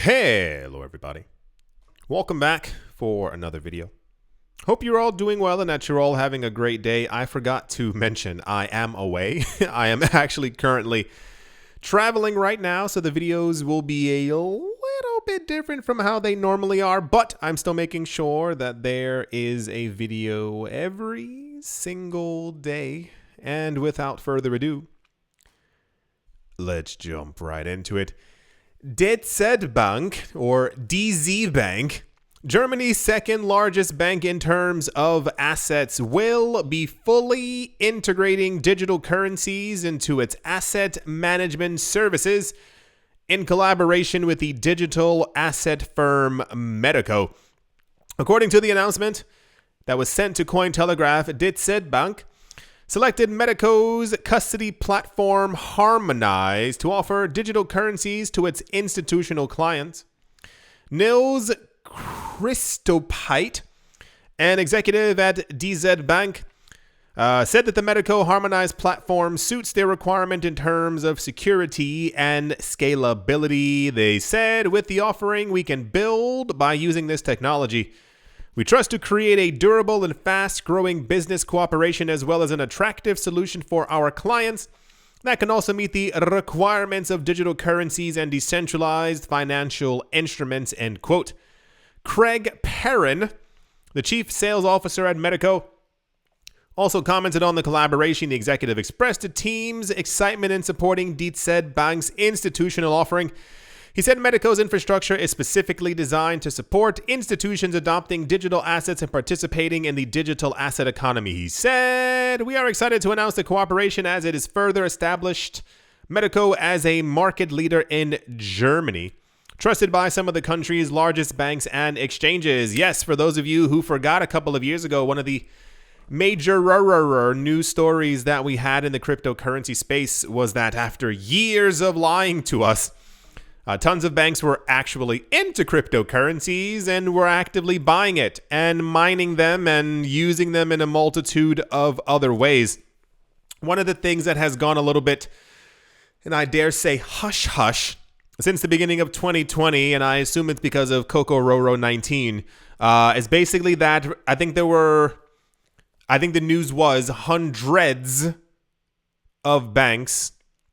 Hello everybody, welcome back for another video. Hope you're all doing well and that you're all having a great day. I forgot to mention I am away. I am actually currently traveling right now, so the videos will be a little bit different from how they normally are, but I'm still making sure that there is a video every single day. And without further ado, let's jump right into it. DZ Bank, or DZ Bank, Germany's second largest bank in terms of assets, will be fully integrating digital currencies into its asset management services in collaboration with the digital asset firm Metaco. According to the announcement that was sent to Cointelegraph, DZ Bank selected Metaco's custody platform Harmonize to offer digital currencies to its institutional clients. Nils Christopite, an executive at DZ Bank, said that the Metaco Harmonize platform suits their requirement in terms of security and scalability. They said, with the offering we can build by using this technology. We trust to create a durable and fast-growing business cooperation as well as an attractive solution for our clients that can also meet the requirements of digital currencies and decentralized financial instruments, end quote. Craig Perrin, the chief sales officer at Metaco, also commented on the collaboration. The executive expressed the team's excitement in supporting DZ Bank's institutional offering. He said Metaco's infrastructure is specifically designed to support institutions adopting digital assets and participating in the digital asset economy. He said, "We are excited to announce the cooperation as it is further established Metaco as a market leader in Germany, trusted by some of the country's largest banks and exchanges." Yes, for those of you who forgot, a couple of years ago, one of the major news stories that we had in the cryptocurrency space was that after years of lying to us, tons of banks were actually into cryptocurrencies and were actively buying it and mining them and using them in a multitude of other ways. One of the things that has gone a little bit, and I dare say hush-hush, since the beginning of 2020, and I assume it's because of Coco 19, is basically that I think the news was hundreds of banks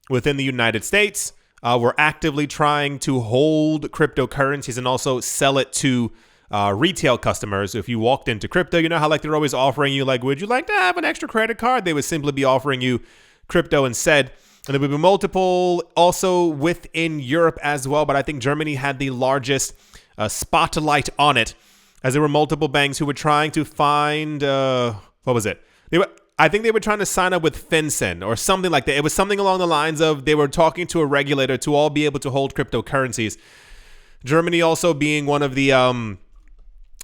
within the United States were actively trying to hold cryptocurrencies and also sell it to retail customers. If you walked into crypto, you know how they're always offering you, would you like to have an extra credit card? They would simply be offering you crypto instead. And there would be multiple also within Europe as well. But I think Germany had the largest spotlight on it, as there were multiple banks who were trying to find, I think they were trying to sign up with FinCEN or something like that. It was something along the lines of they were talking to a regulator to all be able to hold cryptocurrencies. Germany also being one of the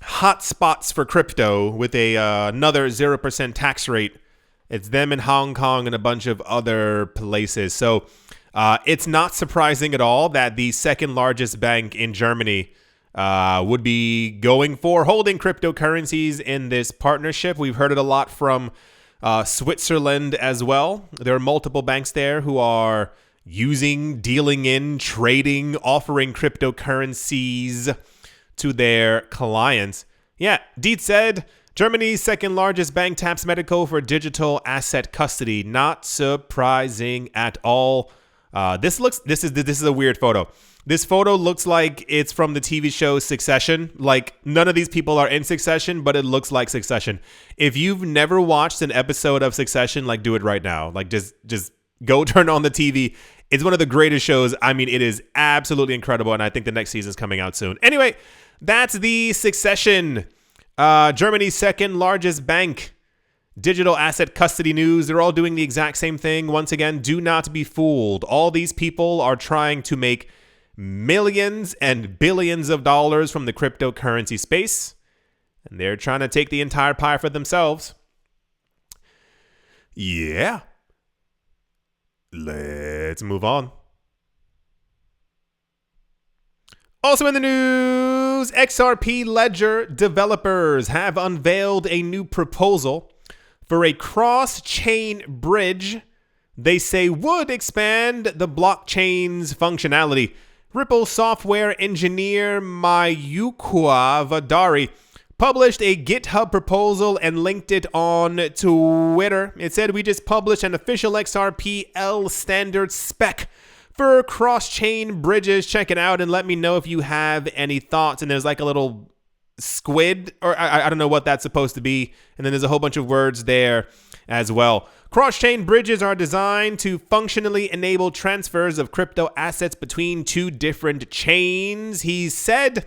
hot spots for crypto with another 0% tax rate. It's them in Hong Kong and a bunch of other places. So it's not surprising at all that the second largest bank in Germany would be going for holding cryptocurrencies in this partnership. We've heard it a lot from Switzerland as well. There are multiple banks there who are using, dealing in, trading, offering cryptocurrencies to their clients. Yeah, Dietz said Germany's second largest bank taps Metaco for digital asset custody. Not surprising at all. This is a weird photo. This photo looks like it's from the TV show Succession. None of these people are in Succession, but it looks like Succession. If you've never watched an episode of Succession, do it right now. Just go turn on the TV. It's one of the greatest shows. I mean, it is absolutely incredible, and I think the next season is coming out soon. Anyway, that's the Succession. Germany's second largest bank. Digital asset custody news. They're all doing the exact same thing. Once again, do not be fooled. All these people are trying to make millions and billions of dollars from the cryptocurrency space, and they're trying to take the entire pie for themselves. Yeah. Let's move on. Also in the news, XRP Ledger developers have unveiled a new proposal for a cross-chain bridge they say would expand the blockchain's functionality. Ripple software engineer Mayukwa Vadari published a GitHub proposal and linked it on Twitter. It said, "We just published an official XRPL standard spec for cross-chain bridges. Check it out and let me know if you have any thoughts." And there's like a little squid, or I don't know what that's supposed to be. And then there's a whole bunch of words there as well. Cross-chain bridges are designed to functionally enable transfers of crypto assets between two different chains. He said,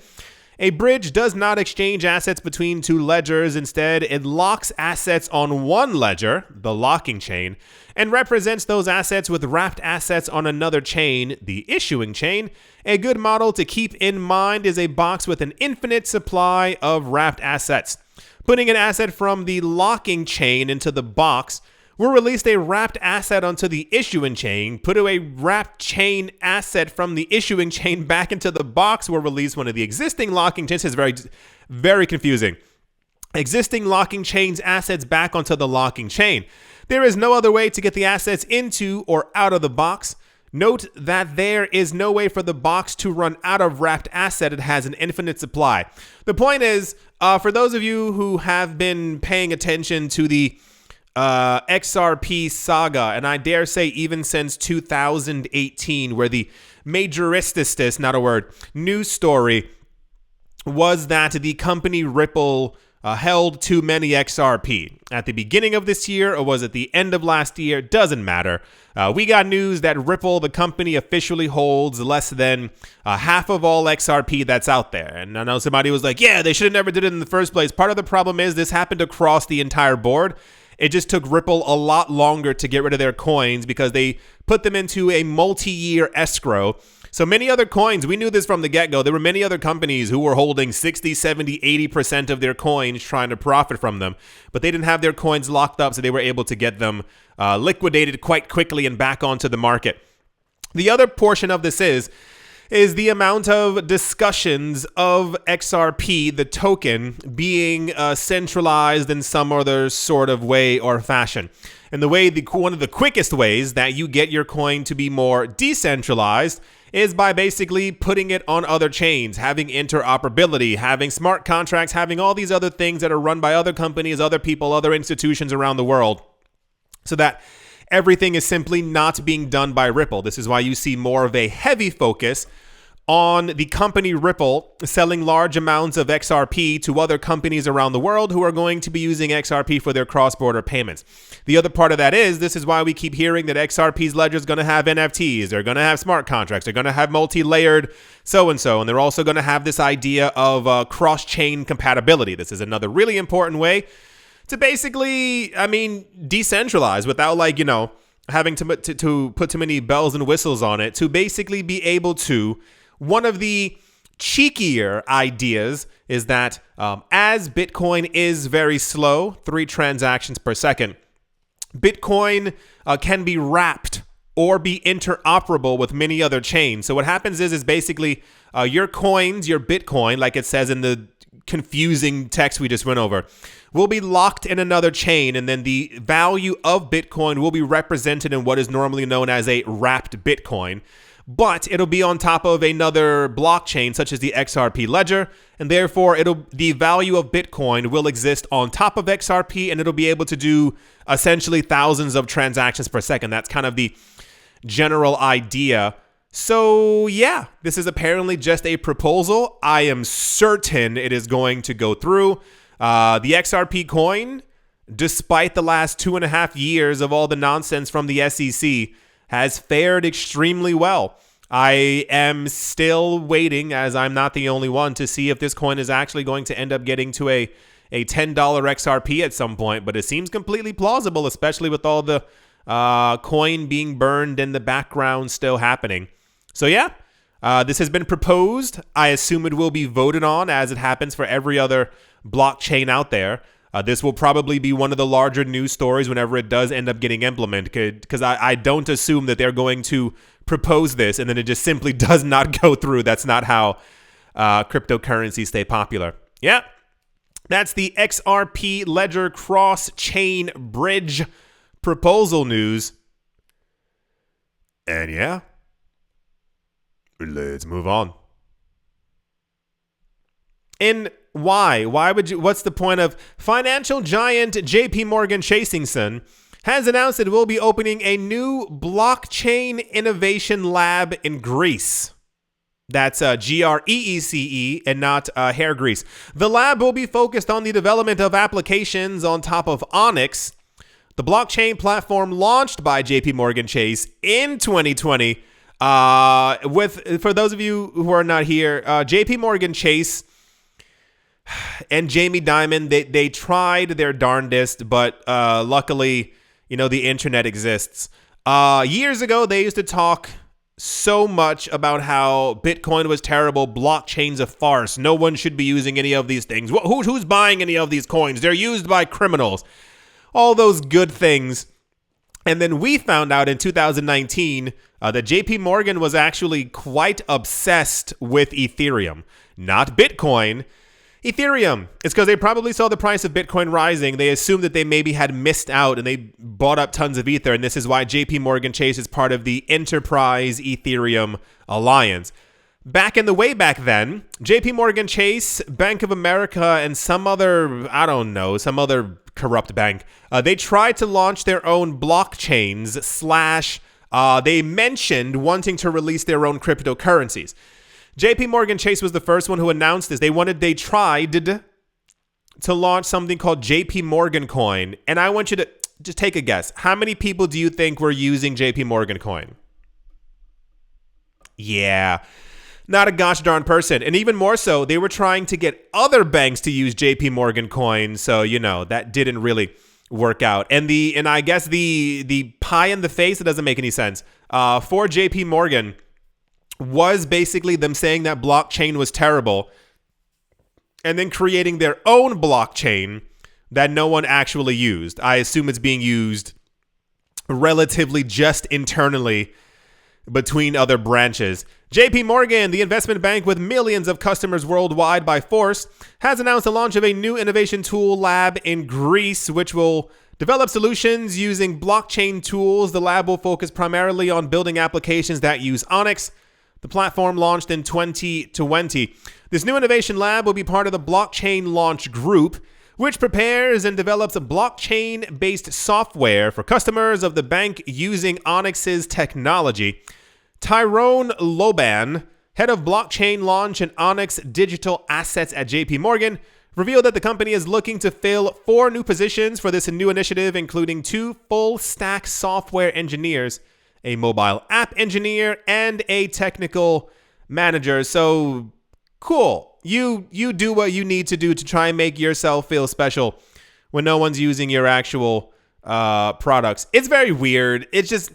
"A bridge does not exchange assets between two ledgers. Instead, it locks assets on one ledger, the locking chain, and represents those assets with wrapped assets on another chain, the issuing chain. A good model to keep in mind is a box with an infinite supply of wrapped assets. Putting an asset from the locking chain into the box will release a wrapped asset onto the issuing chain. Put a wrapped chain asset from the issuing chain back into the box will release one of the existing locking chains." This is very, very confusing. Existing locking chains assets back onto the locking chain. There is no other way to get the assets into or out of the box. Note that there is no way for the box to run out of wrapped asset. It has an infinite supply. The point is, for those of you who have been paying attention to the XRP saga, and I dare say even since 2018, where the majoristic, not a word, news story was that the company Ripple held too many XRP. At the beginning of this year, or was it the end of last year? Doesn't matter. We got news that Ripple, the company, officially holds less than half of all XRP that's out there. And I know somebody was like, yeah, they should have never did it in the first place. Part of the problem is this happened across the entire board. It just took Ripple a lot longer to get rid of their coins because they put them into a multi-year escrow. So many other coins, we knew this from the get-go. There were many other companies who were holding 60, 70, 80% of their coins trying to profit from them. But they didn't have their coins locked up, so they were able to get them liquidated quite quickly and back onto the market. The other portion of this is the amount of discussions of XRP, the token, being centralized in some other sort of way or fashion. And one of the quickest ways that you get your coin to be more decentralized is by basically putting it on other chains, having interoperability, having smart contracts, having all these other things that are run by other companies, other people, other institutions around the world, so that everything is simply not being done by Ripple. This is why you see more of a heavy focus on the company Ripple selling large amounts of XRP to other companies around the world who are going to be using XRP for their cross-border payments. The other part of that is, this is why we keep hearing that XRP's ledger is going to have NFTs, they're going to have smart contracts, they're going to have multi-layered so-and-so, and they're also going to have this idea of cross-chain compatibility. This is another really important way to basically, decentralize without having to put too many bells and whistles on it, to basically be able to. One of the cheekier ideas is that as Bitcoin is very slow, 3 transactions per second, Bitcoin can be wrapped or be interoperable with many other chains. So what happens is basically your coins, your Bitcoin, like it says in the confusing text we just went over, will be locked in another chain, and then the value of Bitcoin will be represented in what is normally known as a wrapped Bitcoin. But it'll be on top of another blockchain, such as the XRP ledger, and therefore the value of Bitcoin will exist on top of XRP, and it'll be able to do essentially thousands of transactions per second. That's kind of the general idea. So yeah, this is apparently just a proposal. I am certain it is going to go through. The XRP coin, despite the last 2.5 years of all the nonsense from the SEC, has fared extremely well. I am still waiting, as I'm not the only one, to see if this coin is actually going to end up getting to a $10 XRP at some point, but it seems completely plausible, especially with all the coin being burned in the background still happening. So yeah, this has been proposed. I assume it will be voted on, as it happens for every other blockchain out there. This will probably be one of the larger news stories whenever it does end up getting implemented, because I don't assume that they're going to propose this and then it just simply does not go through. That's not how cryptocurrencies stay popular. Yeah, that's the XRP Ledger cross-chain bridge proposal news. And yeah, Let's move on. What's the point of financial giant JPMorgan Chasingson has announced it will be opening a new blockchain innovation lab in Greece. That's GREECE and not hair grease. The lab will be focused on the development of applications on top of Onyx, the blockchain platform launched by JPMorgan Chase in 2020. For those of you who are not here, JPMorgan Chase and Jamie Dimon, they tried their darndest, but luckily, the internet exists. Years ago, they used to talk so much about how Bitcoin was terrible, blockchain's a farce, no one should be using any of these things. Who's buying any of these coins? They're used by criminals. All those good things. And then we found out in 2019 that JP Morgan was actually quite obsessed with Ethereum, not Bitcoin. Ethereum. It's because they probably saw the price of Bitcoin rising. They assumed that they maybe had missed out and they bought up tons of Ether. And this is why JP Morgan Chase is part of the Enterprise Ethereum Alliance. Back in the way back then, JP Morgan Chase, Bank of America, and some other corrupt bank, they tried to launch their own blockchains / they mentioned wanting to release their own cryptocurrencies. JP Morgan Chase was the first one who announced this. They tried to launch something called JP Morgan Coin. And I want you to just take a guess. How many people do you think were using JP Morgan Coin? Yeah, not a gosh darn person. And even more so, they were trying to get other banks to use JP Morgan Coin. So, that didn't really work out. And I guess the pie in the face, it doesn't make any sense. For JP Morgan was basically them saying that blockchain was terrible and then creating their own blockchain that no one actually used. I assume it's being used relatively just internally between other branches. JP Morgan, the investment bank with millions of customers worldwide by force, has announced the launch of a new innovation tool lab in Greece, which will develop solutions using blockchain tools. The lab will focus primarily on building applications that use Onyx. The platform launched in 2020. This new innovation lab will be part of the Blockchain Launch Group, which prepares and develops a blockchain-based software for customers of the bank using Onyx's technology. Tyrone Loban, head of blockchain launch and Onyx digital assets at JP Morgan, revealed that the company is looking to fill 4 new positions for this new initiative, including 2 full-stack software engineers, a mobile app engineer, and a technical manager. So cool. You do what you need to do to try and make yourself feel special when no one's using your actual products. It's very weird. It's just,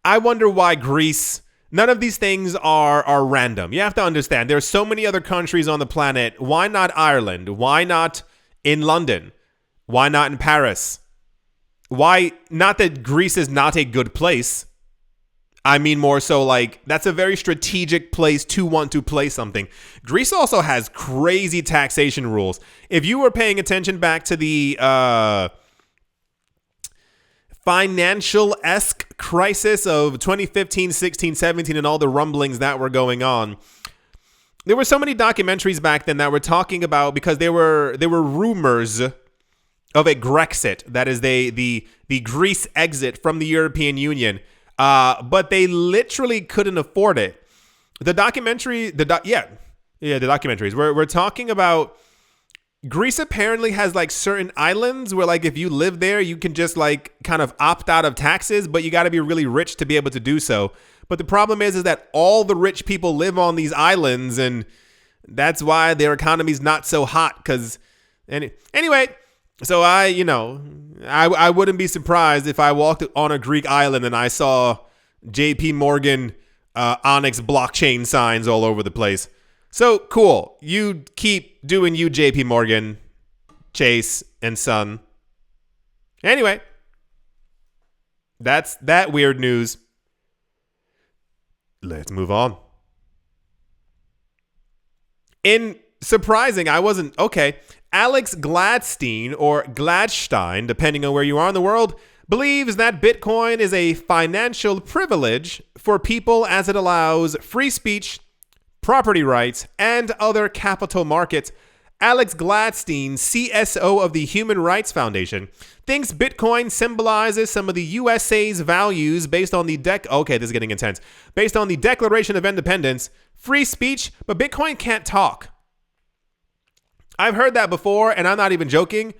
I wonder why Greece. None of these things are random. You have to understand, there are so many other countries on the planet. Why not Ireland? Why not in London? Why not in Paris? Why? Not that Greece is not a good place. I mean more so like that's a very strategic place to want to play something. Greece also has crazy taxation rules. If you were paying attention back to the financial-esque crisis of 2015, 16, 17 and all the rumblings that were going on, there were so many documentaries back then that were talking about, because there were rumors of a Grexit, that is the Greece exit from the European Union, but they literally couldn't afford it. The documentaries. We're talking about Greece apparently has like certain islands where like if you live there, you can just like kind of opt out of taxes, but you got to be really rich to be able to do so. But the problem is that all the rich people live on these islands, and that's why their economy's not so hot. Anyway. So I wouldn't be surprised if I walked on a Greek island and I saw JP Morgan Onyx blockchain signs all over the place. So cool. You keep doing you, JP Morgan, Chase, and Son. Anyway, that's that weird news. Let's move on. In surprising, Alex Gladstein, or Gladstein, depending on where you are in the world, believes that Bitcoin is a financial privilege for people as it allows free speech, property rights, and other capital markets. Alex Gladstein, CSO of the Human Rights Foundation, thinks Bitcoin symbolizes some of the USA's values based on the this is getting intense. Based on the Declaration of Independence, free speech, but Bitcoin can't talk. I've heard that before, and I'm not even joking.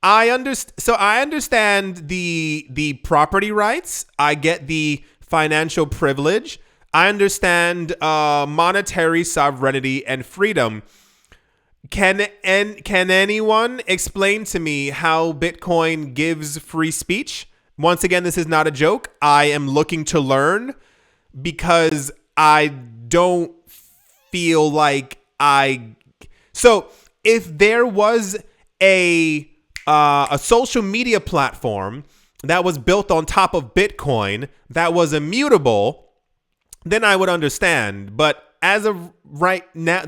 I understand the property rights. I get the financial privilege. I understand monetary sovereignty and freedom. Can anyone explain to me how Bitcoin gives free speech? Once again, this is not a joke. I am looking to learn because I don't feel like So if there was a social media platform that was built on top of Bitcoin that was immutable, then I would understand. But as of right now,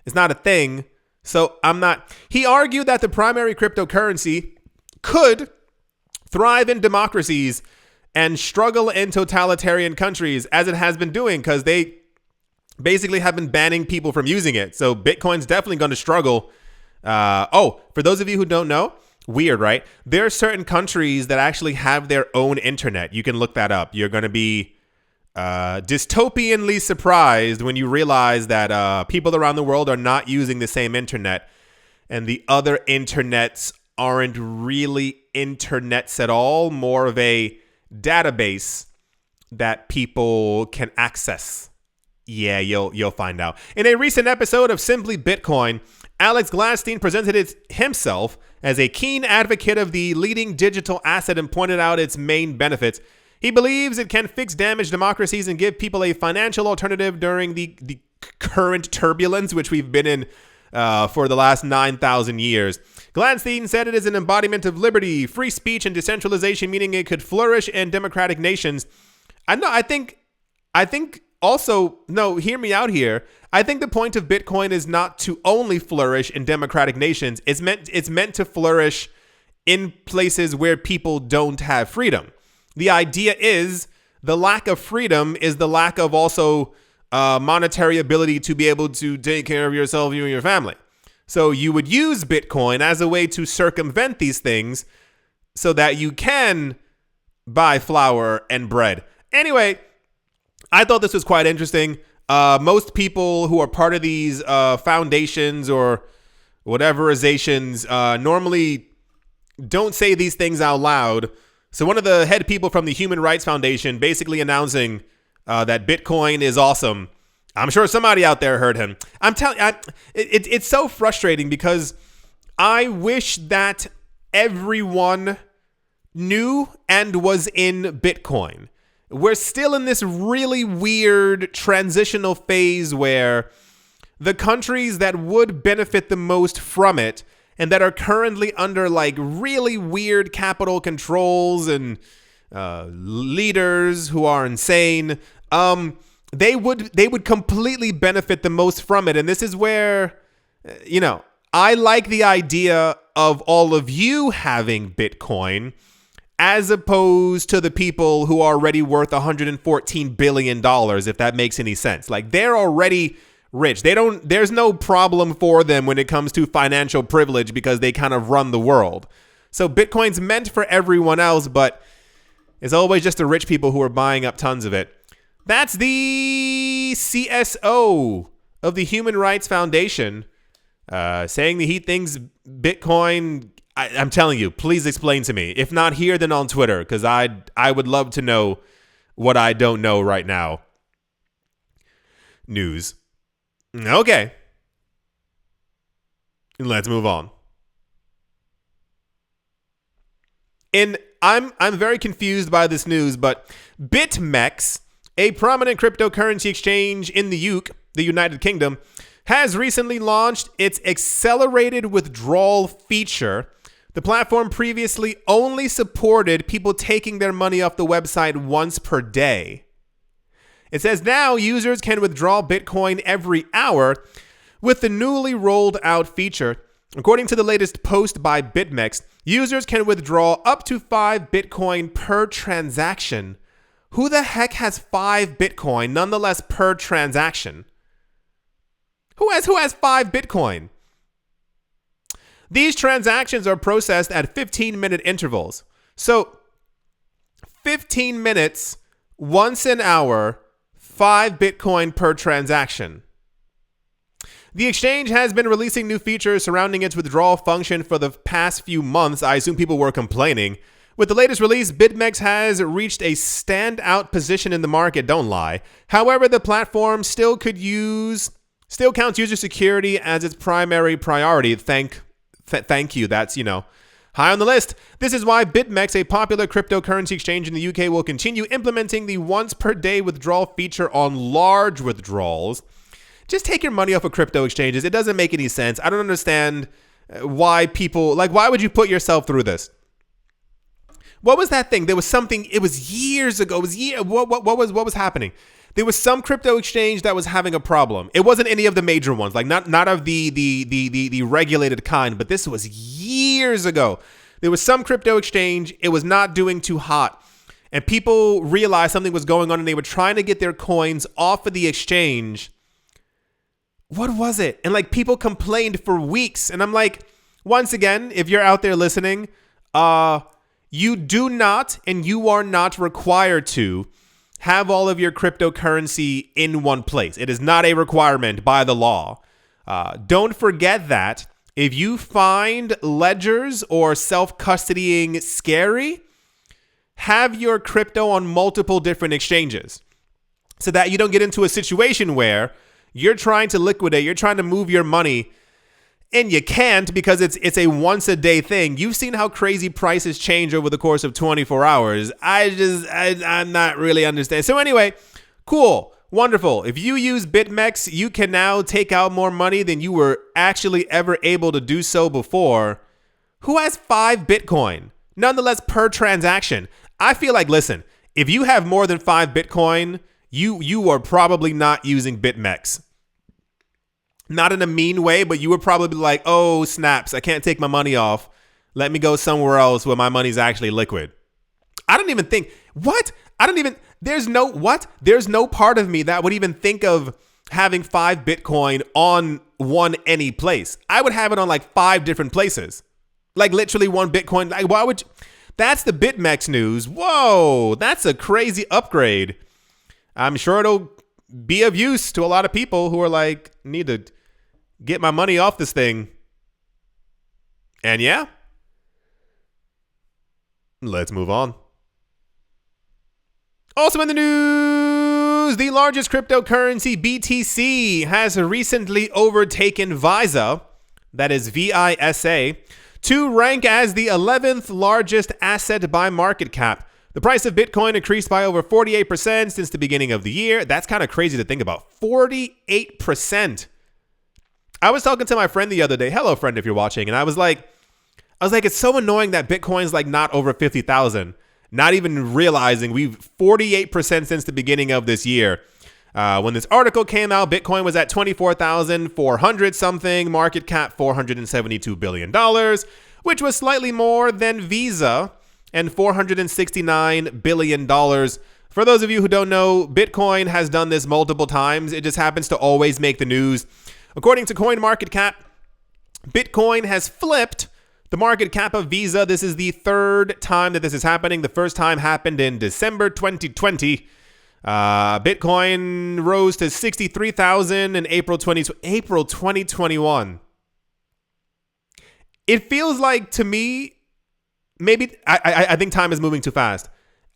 it's not a thing. So I'm not. He argued that the primary cryptocurrency could thrive in democracies and struggle in totalitarian countries, as it has been doing, because they basically have been banning people from using it. So Bitcoin's definitely going to struggle. For those of you who don't know, weird, right? There are certain countries that actually have their own internet. You can look that up. You're going to be dystopianly surprised when you realize that people around the world are not using the same internet, and the other internets aren't really internets at all, more of a database that people can access. Yeah, you'll find out. In a recent episode of Simply Bitcoin, Alex Gladstein presented himself as a keen advocate of the leading digital asset and pointed out its main benefits. He believes it can fix damaged democracies and give people a financial alternative during the current turbulence, which we've been in for the last 9,000 years. Gladstein said it is an embodiment of liberty, free speech, and decentralization, meaning it could flourish in democratic nations. Hear me out here. I think the point of Bitcoin is not to only flourish in democratic nations. It's meant to flourish in places where people don't have freedom. The idea is the lack of freedom is the lack of also monetary ability to be able to take care of yourself, you and your family. So you would use Bitcoin as a way to circumvent these things so that you can buy flour and bread. Anyway, I thought this was quite interesting. Most people who are part of these foundations or whateverizations normally don't say these things out loud. So one of the head people from the Human Rights Foundation basically announcing that Bitcoin is awesome. I'm sure somebody out there heard him. It's so frustrating because I wish that everyone knew and was in Bitcoin. We're still in this really weird transitional phase where the countries that would benefit the most from it and that are currently under like really weird capital controls and leaders who are insane, they would completely benefit the most from it. And this is where, I like the idea of all of you having Bitcoin as opposed to the people who are already worth $114 billion, if that makes any sense. Like, they're already rich. There's no problem for them when it comes to financial privilege because they kind of run the world. So Bitcoin's meant for everyone else, but it's always just the rich people who are buying up tons of it. That's the CSO of the Human Rights Foundation saying that he thinks Bitcoin... I'm telling you, please explain to me. If not here, then on Twitter, because I would love to know what I don't know right now. News. Okay. Let's move on. I'm very confused by this news, but BitMEX, a prominent cryptocurrency exchange in the United Kingdom, has recently launched its accelerated withdrawal feature. The platform previously only supported people taking their money off the website once per day. It says now users can withdraw Bitcoin every hour with the newly rolled out feature. According to the latest post by BitMEX, users can withdraw up to 5 Bitcoin per transaction. Who the heck has 5 Bitcoin nonetheless per transaction? Who has 5 Bitcoin? These transactions are processed at 15-minute intervals. So 15 minutes, once an hour, 5 Bitcoin per transaction. The exchange has been releasing new features surrounding its withdrawal function for the past few months. I assume people were complaining. With the latest release, BitMEX has reached a standout position in the market, don't lie. However, the platform still counts user security as its primary priority. Thank you. That's, high on the list. This is why BitMEX, a popular cryptocurrency exchange in the UK, will continue implementing the once per day withdrawal feature on large withdrawals. Just take your money off of crypto exchanges. It doesn't make any sense. I don't understand why people, why would you put yourself through this? What was that thing? There was something, it was years ago. What was happening? There was some crypto exchange that was having a problem. It wasn't any of the major ones, not of the regulated kind, but this was years ago. There was some crypto exchange. It was not doing too hot. And people realized something was going on and they were trying to get their coins off of the exchange. What was it? And people complained for weeks. And I'm like, once again, if you're out there listening, you do not and you are not required to have all of your cryptocurrency in one place. It is not a requirement by the law. Don't forget that if you find ledgers or self-custodying scary, have your crypto on multiple different exchanges so that you don't get into a situation where you're trying to liquidate, you're trying to move your money, and you can't because it's a once a day thing. You've seen how crazy prices change over the course of 24 hours. I'm not really understanding. So anyway, cool, wonderful. If you use BitMEX, you can now take out more money than you were actually ever able to do so before. Who has 5 Bitcoin? Nonetheless, per transaction. I feel like, listen, if you have more than 5 Bitcoin, you are probably not using BitMEX. Not in a mean way, but you were probably like, oh, snaps, I can't take my money off. Let me go somewhere else where my money's actually liquid. I don't even think, there's no part of me that would even think of having 5 Bitcoin on any place. I would have it on 5 different places. Literally 1 Bitcoin. Why would you? That's the BitMEX news. Whoa, that's a crazy upgrade. I'm sure it'll be of use to a lot of people who are need to get my money off this thing. And yeah, let's move on. Also in the news, the largest cryptocurrency, BTC, has recently overtaken Visa, that is VISA, to rank as the 11th largest asset by market cap. The price of Bitcoin increased by over 48% since the beginning of the year. That's kind of crazy to think about. 48%. I was talking to my friend the other day. Hello, friend, if you're watching. And I was like, it's so annoying that Bitcoin's not over 50,000. Not even realizing we've 48% since the beginning of this year. When this article came out, Bitcoin was at 24,400 something, market cap $472 billion, which was slightly more than Visa and $469 billion. For those of you who don't know, Bitcoin has done this multiple times. It just happens to always make the news. According to CoinMarketCap, Bitcoin has flipped the market cap of Visa. This is the 3rd time that this is happening. The first time happened in December 2020. Bitcoin rose to 63,000 in April 2021. It feels like, to me, maybe I think time is moving too fast.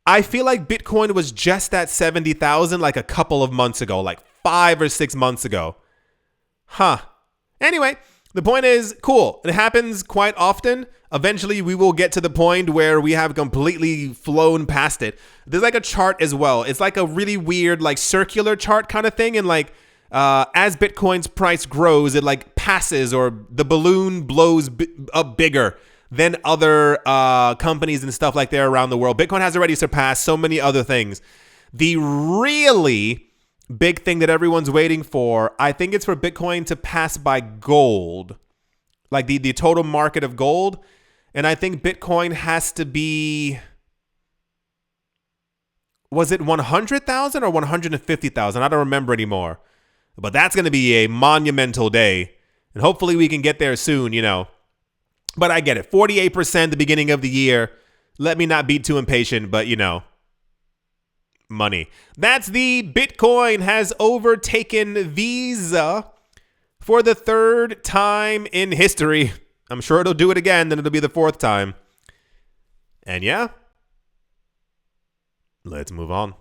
I feel like Bitcoin was just at 70,000 a couple of months ago, 5 or 6 months ago. Anyway, the point is, cool. It happens quite often. Eventually, we will get to the point where we have completely flown past it. There's a chart as well. It's a really weird, circular chart kind of thing. And as Bitcoin's price grows, it passes, or the balloon blows up bigger than other companies and stuff like that around the world. Bitcoin has already surpassed so many other things. The really big thing that everyone's waiting for, I think it's for Bitcoin to pass by gold. like the total market of gold. And I think Bitcoin has to be, was it 100,000 or 150,000? I don't remember anymore. But that's going to be a monumental day. And hopefully we can get there soon, you know. But I get it. 48% the beginning of the year. Let me not be too impatient, but you know, money. That's the Bitcoin has overtaken Visa for the third time in history. I'm sure it'll do it again, then it'll be the fourth time. And yeah, let's move on.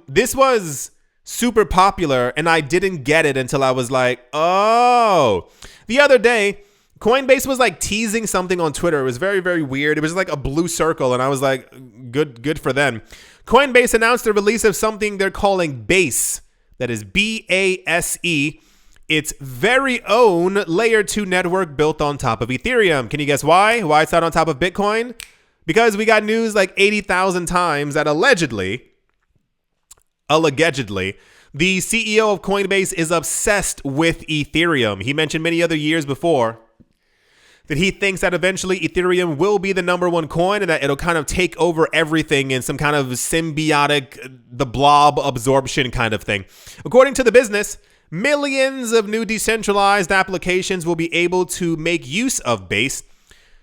This was super popular, and I didn't get it until I was like, oh. The other day, Coinbase was like teasing something on Twitter. It was very, very weird. It was like a blue circle, and I was like, good for them. Coinbase announced the release of something they're calling Base. That is BASE. Its very own layer 2 network built on top of Ethereum. Can you guess why? Why it's not on top of Bitcoin? Because we got news like 80,000 times that allegedly, the CEO of Coinbase is obsessed with Ethereum. He mentioned many other years before that he thinks that eventually Ethereum will be the number one coin and that it'll kind of take over everything in some kind of symbiotic, the blob absorption kind of thing. According to the business, millions of new decentralized applications will be able to make use of Base,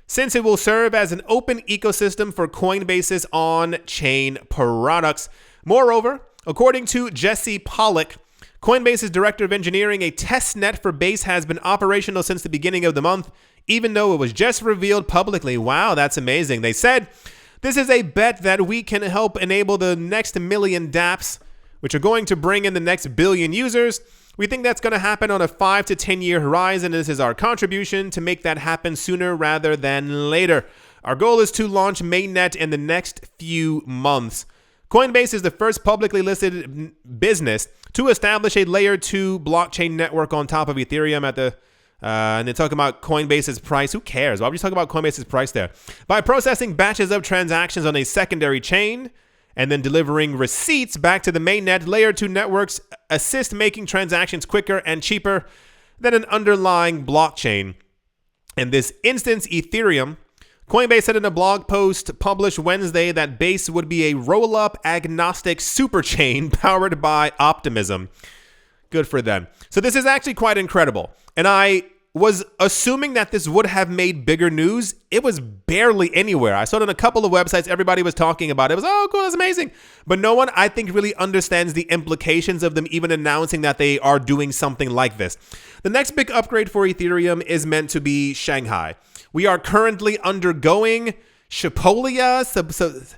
since it will serve as an open ecosystem for Coinbase's on-chain products. Moreover, according to Jesse Pollock, Coinbase's director of engineering, a test net for Base has been operational since the beginning of the month, even though it was just revealed publicly. Wow, that's amazing. They said, this is a bet that we can help enable the next million dApps, which are going to bring in the next billion users. We think that's going to happen on a 5 to 10 year horizon. This is our contribution to make that happen sooner rather than later. Our goal is to launch mainnet in the next few months. Coinbase is the first publicly listed business to establish a layer 2 blockchain network on top of Ethereum and they're talking about Coinbase's price. Who cares? Why would you talk about Coinbase's price there? By processing batches of transactions on a secondary chain and then delivering receipts back to the mainnet, layer 2 networks assist making transactions quicker and cheaper than an underlying blockchain. In this instance, Ethereum. Coinbase said in a blog post published Wednesday that Base would be a roll-up agnostic superchain powered by optimism. Good for them. So this is actually quite incredible. And I was assuming that this would have made bigger news. It was barely anywhere. I saw it on a couple of websites. Everybody was talking about it. It was, oh, cool, that's amazing. But no one, I think, really understands the implications of them even announcing that they are doing something like this. The next big upgrade for Ethereum is meant to be Shanghai. We are currently undergoing Shapolia,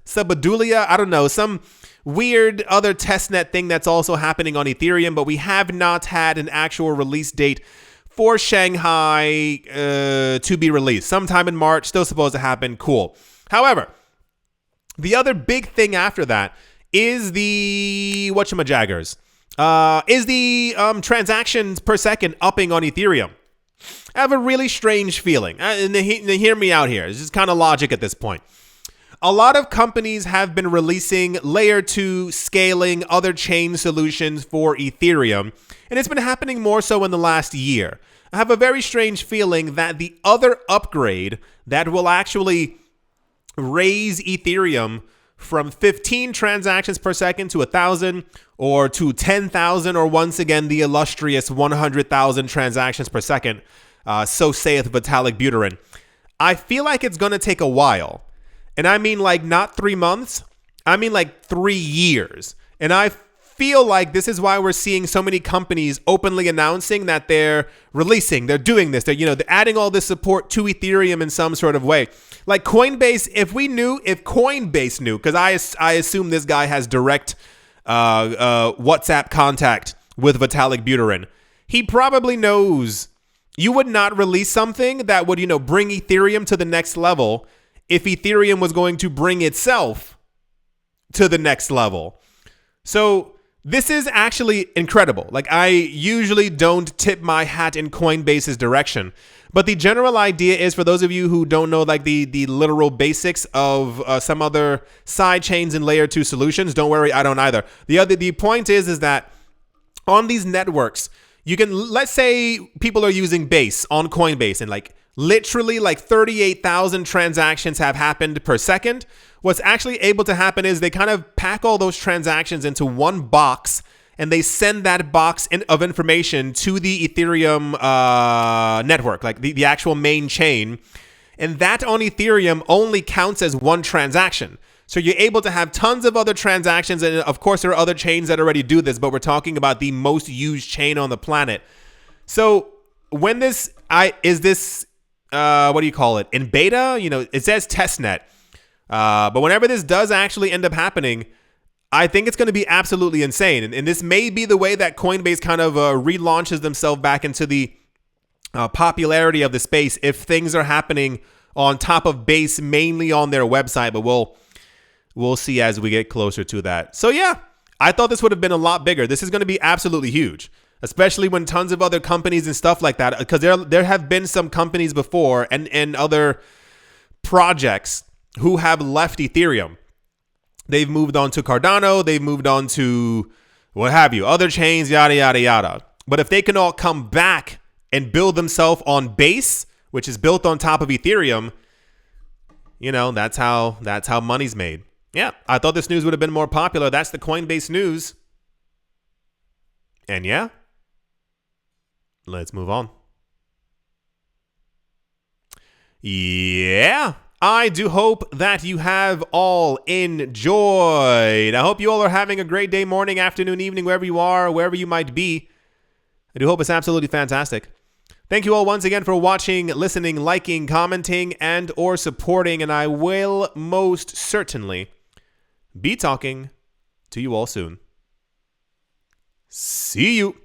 Subadulia, I don't know, some weird other testnet thing that's also happening on Ethereum, but we have not had an actual release date for Shanghai to be released. Sometime in March, still supposed to happen. Cool. However, the other big thing after that is the whatchamajaggers. Is the transactions per second upping on Ethereum. I have a really strange feeling. And hear me out here. It's just kind of logic at this point. A lot of companies have been releasing layer 2 scaling other chain solutions for Ethereum, and it's been happening more so in the last year. I have a very strange feeling that the other upgrade that will actually raise Ethereum from 15 transactions per second to 1,000 or to 10,000 or once again the illustrious 100,000 transactions per second, so saith Vitalik Buterin. I feel like it's going to take a while. And I mean like not 3 months, I mean like 3 years. And I feel like this is why we're seeing so many companies openly announcing that they're releasing, they're doing this, they're adding all this support to Ethereum in some sort of way. Like Coinbase, if Coinbase knew, because I assume this guy has direct WhatsApp contact with Vitalik Buterin, he probably knows you would not release something that would, bring Ethereum to the next level if Ethereum was going to bring itself to the next level. So this is actually incredible. Like, I usually don't tip my hat in Coinbase's direction, but the general idea is, for those of you who don't know like the literal basics of some other side chains and layer 2 solutions, don't worry, I don't either. The point is that on these networks, you can, let's say people are using Base on Coinbase and like literally like 38,000 transactions have happened per second. What's actually able to happen is they kind of pack all those transactions into one box and they send that box of information to the Ethereum network, like the actual main chain. And that on Ethereum only counts as one transaction. So you're able to have tons of other transactions. And of course, there are other chains that already do this, but we're talking about the most used chain on the planet. So when this, what do you call it? In beta, it says testnet. But whenever this does actually end up happening, I think it's going to be absolutely insane. And this may be the way that Coinbase kind of relaunches themselves back into the popularity of the space if things are happening on top of Base, mainly on their website. But we'll see as we get closer to that. So yeah, I thought this would have been a lot bigger. This is going to be absolutely huge, especially when tons of other companies and stuff like that, because there have been some companies before and other projects who have left Ethereum. They've moved on to Cardano. They've moved on to what have you, other chains, yada, yada, yada. But if they can all come back and build themselves on Base, which is built on top of Ethereum, that's how money's made. Yeah, I thought this news would have been more popular. That's the Coinbase news. And yeah, let's move on. Yeah, I do hope that you have all enjoyed. I hope you all are having a great day, morning, afternoon, evening, wherever you are, wherever you might be. I do hope it's absolutely fantastic. Thank you all once again for watching, listening, liking, commenting, and or supporting. And I will most certainly be talking to you all soon. See you.